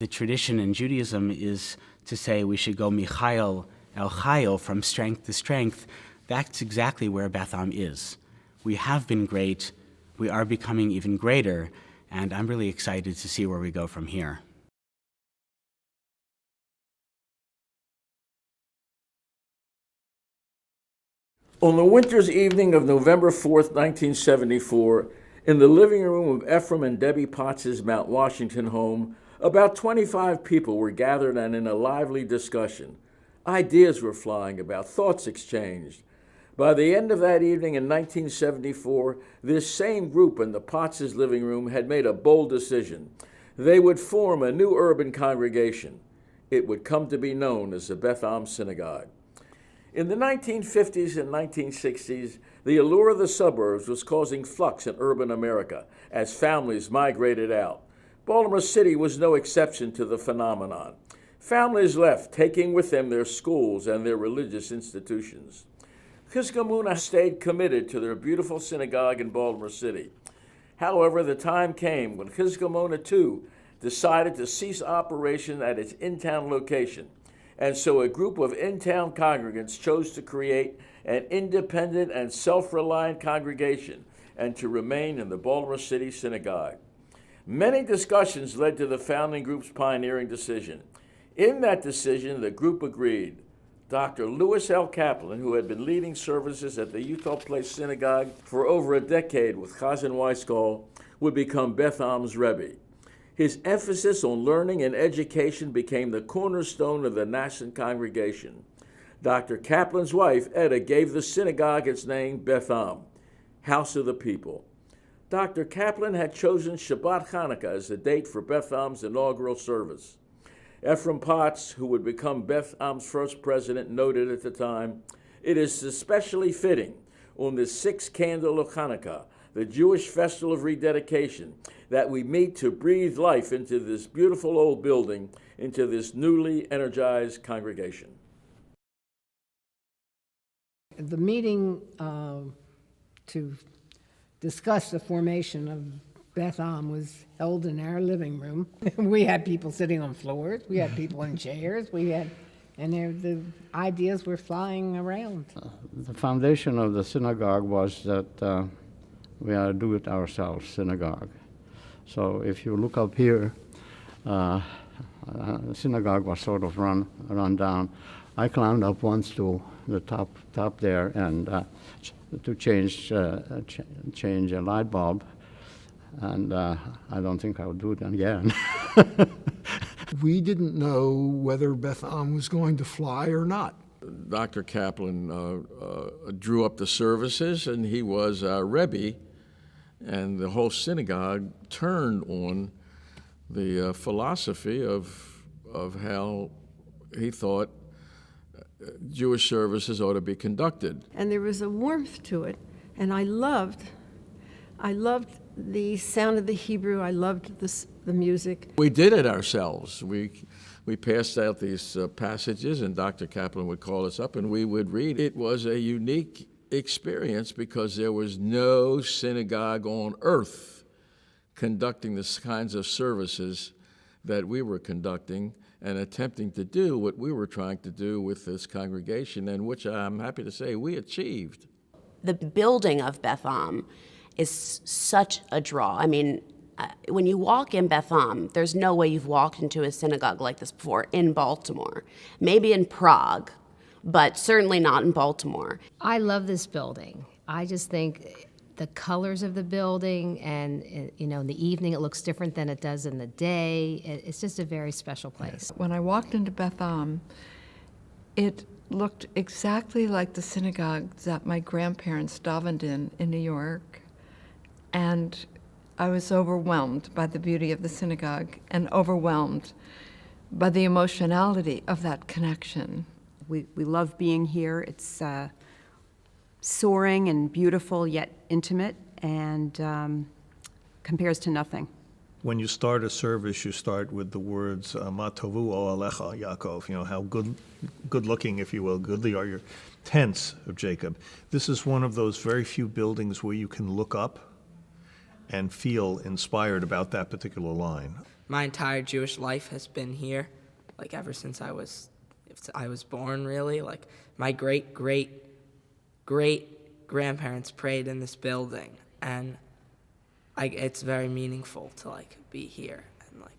The tradition in Judaism is to say we should go Michael El Chayil, from strength to strength. That's exactly where Beth Am is. We have been great, we are becoming even greater, and I'm really excited to see where we go from here. On the winter's evening of November 4th, 1974, in the living room of Ephraim and Debbie Potts' Mount Washington home, about 25 people were gathered and in a lively discussion. Ideas were flying about, thoughts exchanged. By the end of that evening in 1974, this same group in the Potts' living room had made a bold decision. They would form a new urban congregation. It would come to be known as the Beth Am Synagogue. In the 1950s and 1960s, the allure of the suburbs was causing flux in urban America as families migrated out. Baltimore City was no exception to the phenomenon. Families left, taking with them their schools and their religious institutions. Chizkamuna stayed committed to their beautiful synagogue in Baltimore City. However, the time came when Chizkamuna, too, decided to cease operation at its in-town location. And so a group of in-town congregants chose to create an independent and self-reliant congregation and to remain in the Baltimore City Synagogue. Many discussions led to the founding group's pioneering decision. In that decision, the group agreed. Dr. Lewis L. Kaplan, who had been leading services at the Utah Place Synagogue for over a decade with Chazan Weisskall, would become Beth Am's Rebbe. His emphasis on learning and education became the cornerstone of the nascent congregation. Dr. Kaplan's wife, Etta, gave the synagogue its name, Beth Am, House of the People. Dr. Kaplan had chosen Shabbat Hanukkah as the date for Beth Am's inaugural service. Ephraim Potts, who would become Beth Am's first president, noted at the time, "It is especially fitting on the sixth candle of Hanukkah, the Jewish festival of rededication, that we meet to breathe life into this beautiful old building, into this newly energized congregation." The meeting to discuss the formation of Beth Am was held in our living room. We had people sitting on floors, we had people in chairs, the ideas were flying around. The foundation of the synagogue was that we are a do-it-ourselves synagogue. So if you look up here, the synagogue was sort of run down. I climbed up once to the top there and to change a light bulb, and I don't think I would do it again. We didn't know whether Beth Am was going to fly or not. Dr. Kaplan drew up the services, and he was our Rebbe, and the whole synagogue turned on the philosophy of how he thought Jewish services ought to be conducted. And there was a warmth to it, and I loved the sound of the Hebrew. I loved the music. We did it ourselves. We passed out these passages, and Dr. Kaplan would call us up, and we would read. It was a unique experience because there was no synagogue on earth conducting the kinds of services that we were conducting and attempting to do what we were trying to do with this congregation, and which I'm happy to say we achieved. The building of Beth Am is such a draw. I mean, when you walk in Beth Am, there's no way you've walked into a synagogue like this before in Baltimore. Maybe in Prague, but certainly not in Baltimore. I love this building. I just think the colors of the building, and in the evening it looks different than it does in the day. It's just a very special place. When I walked into Beth Am, it looked exactly like the synagogue that my grandparents davened in New York. And I was overwhelmed by the beauty of the synagogue and overwhelmed by the emotionality of that connection. We love being here. It's soaring and beautiful, yet intimate, and compares to nothing. When you start a service, you start with the words "Ma tovu oalecha Yaakov." How good looking, if you will, goodly are your tents of Jacob. This is one of those very few buildings where you can look up and feel inspired about that particular line. my entire Jewish life has been here, like ever since I was born, really. Like my great-great-great-grandparents prayed in this building, and it's very meaningful to like be here. And like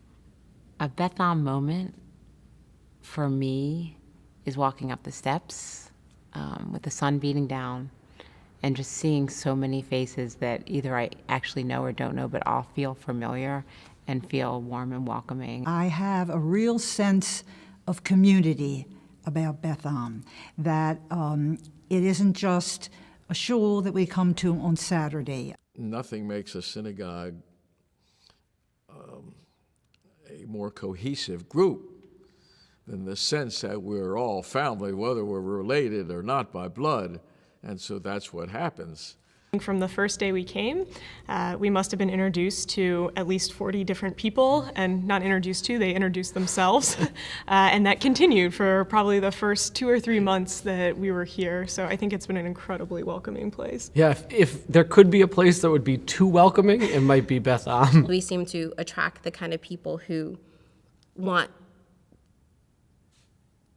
a Beth Am moment for me is walking up the steps with the sun beating down and just seeing so many faces that either I actually know or don't know, but all feel familiar and feel warm and welcoming. I have a real sense of community about Beth Am, that it isn't just a shul that we come to on Saturday. Nothing makes a synagogue a more cohesive group than the sense that we're all family, whether we're related or not by blood. And so that's what happens. From the first day we came, we must have been introduced to at least 40 different people, and not introduced to, they introduced themselves. And that continued for probably the first 2 or 3 months that we were here. So I think it's been an incredibly welcoming place. Yeah, if there could be a place that would be too welcoming, it might be Beth Am. We seem to attract the kind of people who want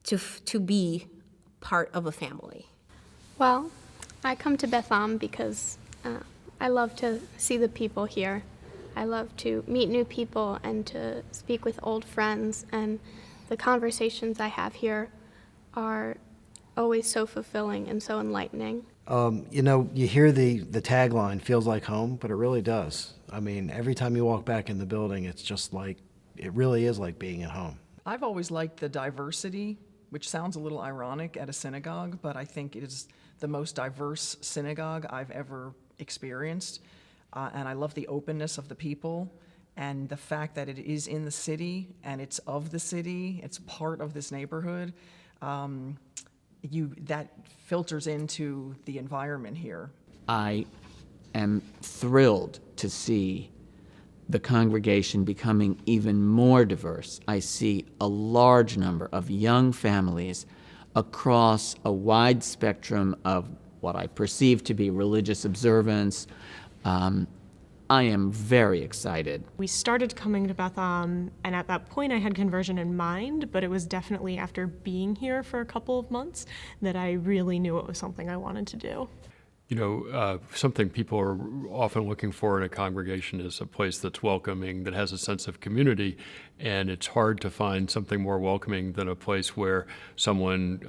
to be part of a family. Well, I come to Beth Am because I love to see the people here. I love to meet new people and to speak with old friends, and the conversations I have here are always so fulfilling and so enlightening. You know, you hear the tagline, feels like home, but it really does. I mean, every time you walk back in the building, it's just like, it really is like being at home. I've always liked the diversity, which sounds a little ironic at a synagogue, but I think it is the most diverse synagogue I've ever experienced. And I love the openness of the people and the fact that it is in the city and it's of the city, it's part of this neighborhood. That filters into the environment here. I am thrilled to see the congregation becoming even more diverse. I see a large number of young families across a wide spectrum of what I perceive to be religious observance. I am very excited. We started coming to Beth Am, and at that point I had conversion in mind, but it was definitely after being here for a couple of months that I really knew it was something I wanted to do. You know, something people are often looking for in a congregation is a place that's welcoming, that has a sense of community, and it's hard to find something more welcoming than a place where someone,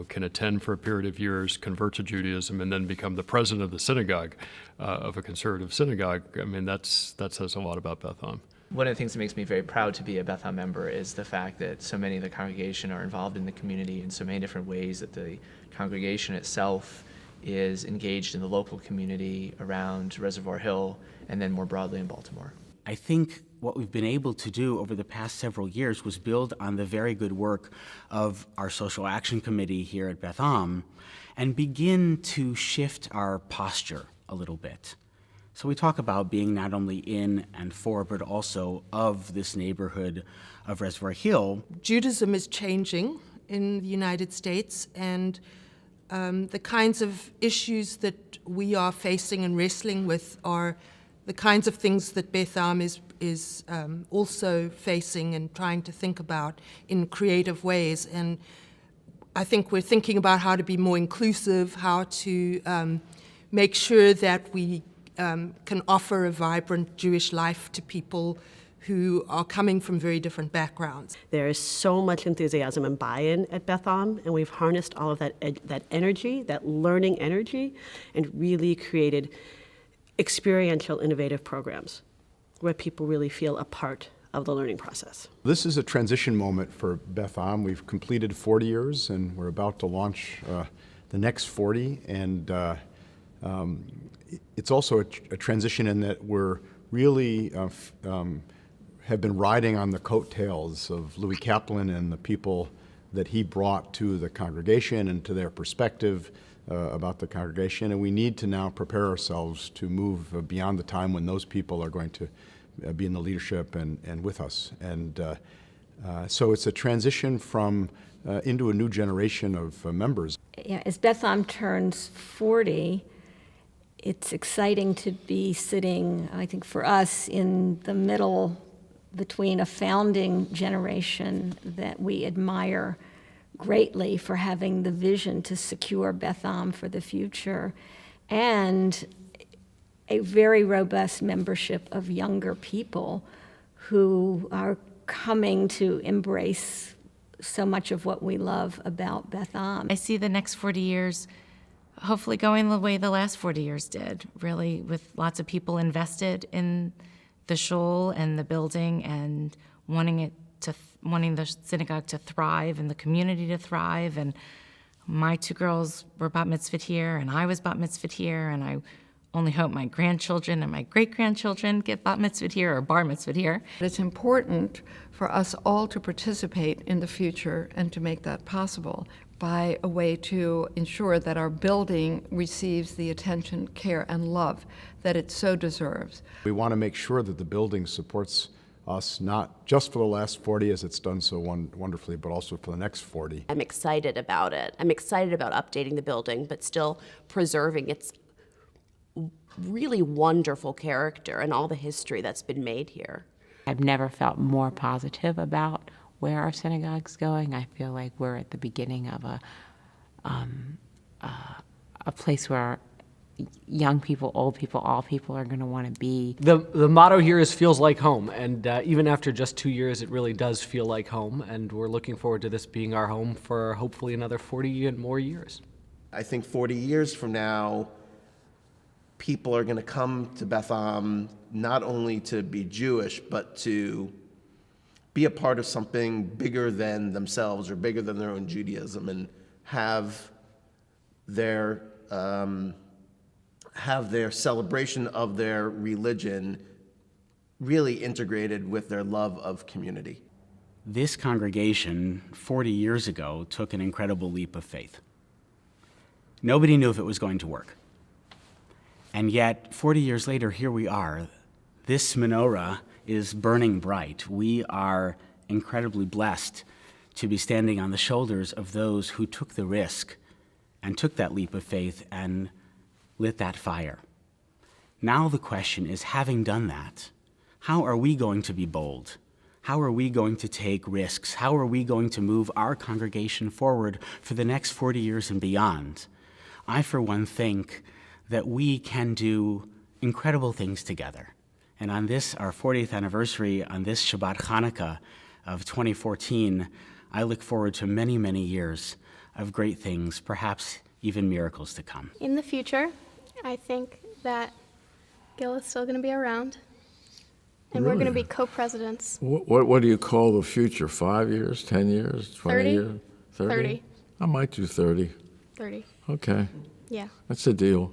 can attend for a period of years, convert to Judaism, and then become the president of the synagogue, of a conservative synagogue. I mean, that says a lot about Beth Am. One of the things that makes me very proud to be a Beth Am member is the fact that so many of the congregation are involved in the community in so many different ways, that the congregation itself is engaged in the local community around Reservoir Hill and then more broadly in Baltimore. I think what we've been able to do over the past several years was build on the very good work of our Social Action Committee here at Beth Am and begin to shift our posture a little bit. So we talk about being not only in and for, but also of this neighborhood of Reservoir Hill. Judaism is changing in the United States, and the kinds of issues that we are facing and wrestling with are the kinds of things that Beth Am is also facing and trying to think about in creative ways. And I think we're thinking about how to be more inclusive, how to make sure that we can offer a vibrant Jewish life to people who are coming from very different backgrounds. There is so much enthusiasm and buy-in at Beth Am, and we've harnessed all of that energy, that learning energy, and really created experiential, innovative programs where people really feel a part of the learning process. This is a transition moment for Beth Am. We've completed 40 years, and we're about to launch the next 40, and it's also a transition in that we're really have been riding on the coattails of Louis Kaplan and the people that he brought to the congregation and to their perspective about the congregation. And we need to now prepare ourselves to move beyond the time when those people are going to be in the leadership and with us. And so it's a transition from into a new generation of members. Yeah, as Beth Am turns 40, it's exciting to be sitting, I think for us, in the middle between a founding generation that we admire greatly for having the vision to secure Beth Am for the future, and a very robust membership of younger people who are coming to embrace so much of what we love about Beth Am. I see the next 40 years hopefully going the way the last 40 years did, really, with lots of people invested in the shul and the building and wanting the synagogue to thrive and the community to thrive. And my two girls were bat mitzvahed here, and I was bat mitzvahed here, and I only hope my grandchildren and my great-grandchildren get bat mitzvahed here or bar mitzvahed here. It's important for us all to participate in the future and to make that possible by a way to ensure that our building receives the attention, care, and love that it so deserves. We want to make sure that the building supports us, not just for the last 40 as it's done so wonderfully, but also for the next 40. I'm excited about it. I'm excited about updating the building, but still preserving its really wonderful character and all the history that's been made here. I've never felt more positive about where our synagogue's going. I feel like we're at the beginning of a place where young people, old people, all people are going to want to be. The motto here is feels like home, and even after just 2 years, it really does feel like home, and we're looking forward to this being our home for hopefully another 40 and more years. I think 40 years from now, people are going to come to Beth Am not only to be Jewish, but to be a part of something bigger than themselves or bigger than their own Judaism, and have their celebration of their religion really integrated with their love of community. This congregation 40 years ago took an incredible leap of faith. Nobody knew if it was going to work. And yet, 40 years later, here we are. This menorah is burning bright. We are incredibly blessed to be standing on the shoulders of those who took the risk and took that leap of faith and lit that fire. Now the question is, having done that, how are we going to be bold? How are we going to take risks? How are we going to move our congregation forward for the next 40 years and beyond? I, for one, think that we can do incredible things together. And on this, our 40th anniversary, on this Shabbat Hanukkah of 2014, I look forward to many, many years of great things, perhaps even miracles to come. In the future, I think that Gil is still going to be around, and we're going to be co-presidents. What do you call the future? 5 years, 10 years, 20 30? years? 30? I might do 30. 30. Okay. Yeah. That's a deal.